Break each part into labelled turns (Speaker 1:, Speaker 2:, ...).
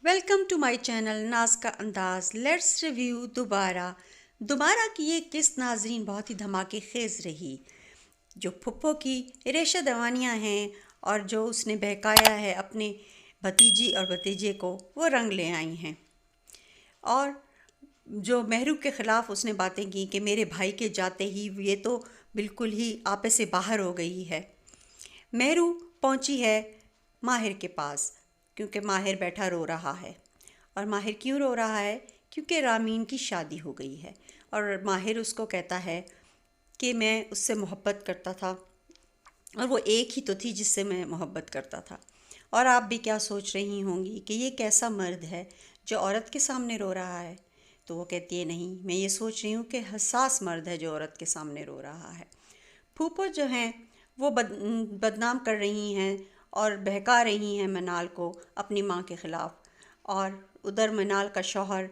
Speaker 1: Welcome to my channel ناز کا انداز. Let's review دوبارہ کی یہ قسط ناظرین بہت ہی دھماکے خیز رہی. جو پھپھو کی ریشہ دوانیاں ہیں اور جو اس نے بہکایا ہے اپنے بھتیجی اور بھتیجے کو، وہ رنگ لے آئی ہیں. اور جو مہرو کے خلاف اس نے باتیں کی کہ میرے بھائی کے جاتے ہی یہ تو بالکل ہی آپے سے باہر ہو گئی ہے. مہرو پہنچی ہے ماہر کے پاس کیونکہ ماہر بیٹھا رو رہا ہے. اور ماہر کیوں رو رہا ہے؟ کیونکہ رامین کی شادی ہو گئی ہے. اور ماہر اس کو کہتا ہے کہ میں اس سے محبت کرتا تھا اور وہ ایک ہی تو تھی جس سے میں محبت کرتا تھا. اور آپ بھی کیا سوچ رہی ہوں گی کہ یہ کیسا مرد ہے جو عورت کے سامنے رو رہا ہے؟ تو وہ کہتی ہے نہیں، میں یہ سوچ رہی ہوں کہ حساس مرد ہے جو عورت کے سامنے رو رہا ہے. پھوپھو جو ہیں وہ بدنام کر رہی ہیں اور بہکا رہی ہیں منال کو اپنی ماں کے خلاف. اور ادھر منال کا شوہر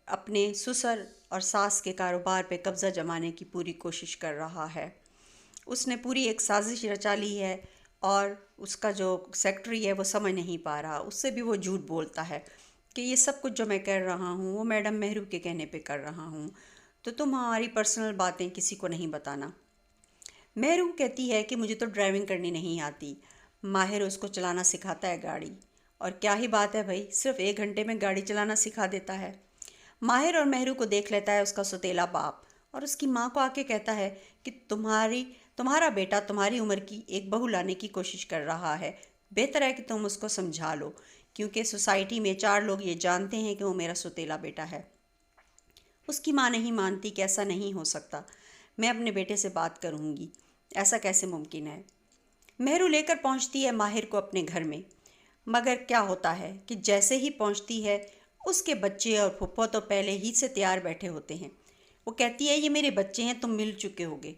Speaker 1: اپنے سسر اور ساس کے کاروبار پہ قبضہ جمانے کی پوری کوشش کر رہا ہے. اس نے پوری ایک سازش رچا لی ہے اور اس کا جو سیکرٹری ہے وہ سمجھ نہیں پا رہا. اس سے بھی وہ جھوٹ بولتا ہے کہ یہ سب کچھ جو میں کر رہا ہوں وہ میڈم مہرو کے کہنے پہ کر رہا ہوں، تو تم ہماری پرسنل باتیں کسی کو نہیں بتانا. مہرو کہتی ہے کہ مجھے تو ڈرائیونگ کرنی نہیں آتی. ماہر اس کو چلانا سکھاتا ہے گاڑی. اور کیا ہی بات ہے بھائی، صرف 1 گھنٹے میں گاڑی چلانا سکھا دیتا ہے. ماہر اور مہرو کو دیکھ لیتا ہے اس کا سوتیلا باپ اور اس کی ماں کو آ کے کہتا ہے کہ تمہارا بیٹا تمہاری عمر کی ایک بہو لانے کی کوشش کر رہا ہے، بہتر ہے کہ تم اس کو سمجھا لو، کیونکہ سوسائٹی میں 4 لوگ یہ جانتے ہیں کہ وہ میرا سوتیلا بیٹا ہے. اس کی ماں نہیں مانتی کہ ایسا نہیں ہو سکتا، میں اپنے بیٹے سے بات کروں گی، ایسا کیسے ممکن ہے. مہرو لے کر پہنچتی ہے ماہر کو اپنے گھر میں. مگر کیا ہوتا ہے کہ جیسے ہی پہنچتی ہے اس کے بچے اور پھپھو تو پہلے ہی سے تیار بیٹھے ہوتے ہیں. وہ کہتی ہے یہ میرے بچے ہیں، تم مل چکے ہوگے.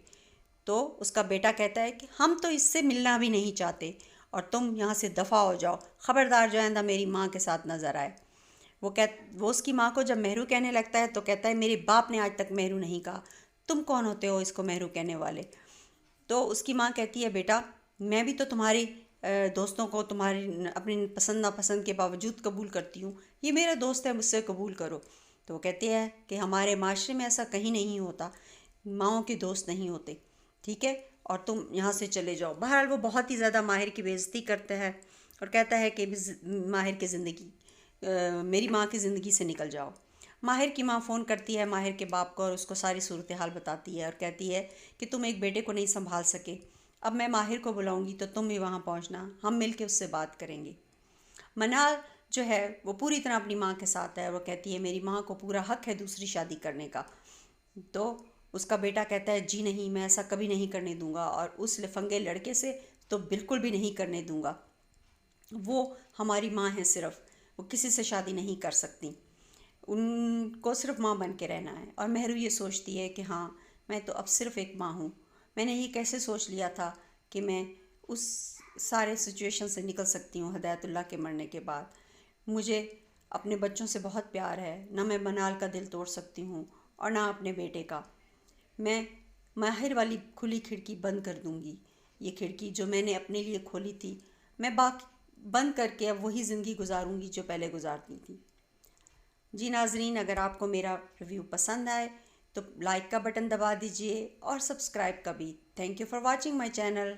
Speaker 1: تو اس کا بیٹا کہتا ہے کہ ہم تو اس سے ملنا بھی نہیں چاہتے اور تم یہاں سے دفع ہو جاؤ، خبردار جو آئندہ میری ماں کے ساتھ نظر آئے. وہ اس کی ماں کو جب مہرو کہنے لگتا ہے تو کہتا ہے میرے باپ نے آج تک مہرو نہیں کہا، تم کون ہوتے ہو اس کو مہرو کہنے والے. تو اس کی ماں کہتی ہے بیٹا میں بھی تو تمہاری دوستوں کو تمہاری اپنی پسند ناپسند کے باوجود قبول کرتی ہوں، یہ میرا دوست ہے، مجھ سے قبول کرو. تو وہ کہتے ہیں کہ ہمارے معاشرے میں ایسا کہیں نہیں ہوتا، ماؤں کے دوست نہیں ہوتے، ٹھیک ہے، اور تم یہاں سے چلے جاؤ. بہرحال وہ بہت ہی زیادہ ماہر کی بے عزتی کرتا ہے اور کہتا ہے کہ ماہر کی زندگی میری ماں کی زندگی سے نکل جاؤ. ماہر کی ماں فون کرتی ہے ماہر کے باپ کو اور اس کو ساری صورتحال بتاتی ہے اور کہتی ہے کہ تم ایک بیٹے کو نہیں سنبھال سکے، اب میں ماہر کو بلاؤں گی تو تم بھی وہاں پہنچنا، ہم مل کے اس سے بات کریں گے. منال جو ہے وہ پوری طرح اپنی ماں کے ساتھ ہے. وہ کہتی ہے میری ماں کو پورا حق ہے دوسری شادی کرنے کا. تو اس کا بیٹا کہتا ہے جی نہیں، میں ایسا کبھی نہیں کرنے دوں گا، اور اس لفنگے لڑکے سے تو بالکل بھی نہیں کرنے دوں گا. وہ ہماری ماں ہے، صرف وہ کسی سے شادی نہیں کر سکتی، ان کو صرف ماں بن کے رہنا ہے. اور مہرو یہ سوچتی ہے کہ ہاں میں تو اب صرف ایک ماں ہوں. میں نے یہ کیسے سوچ لیا تھا کہ میں اس سارے سچویشن سے نکل سکتی ہوں ہدایت اللہ کے مرنے کے بعد. مجھے اپنے بچوں سے بہت پیار ہے، نہ میں منال کا دل توڑ سکتی ہوں اور نہ اپنے بیٹے کا. میں ماہر والی کھلی کھڑکی بند کر دوں گی. یہ کھڑکی جو میں نے اپنے لیے کھولی تھی میں بند کر کے اب وہی زندگی گزاروں گی جو پہلے گزارتی تھی. جی ناظرین، اگر آپ کو میرا ریویو پسند آئے تو لائک کا بٹن دبا دیجئے اور سبسکرائب کا بھی. Thank you for watching my channel.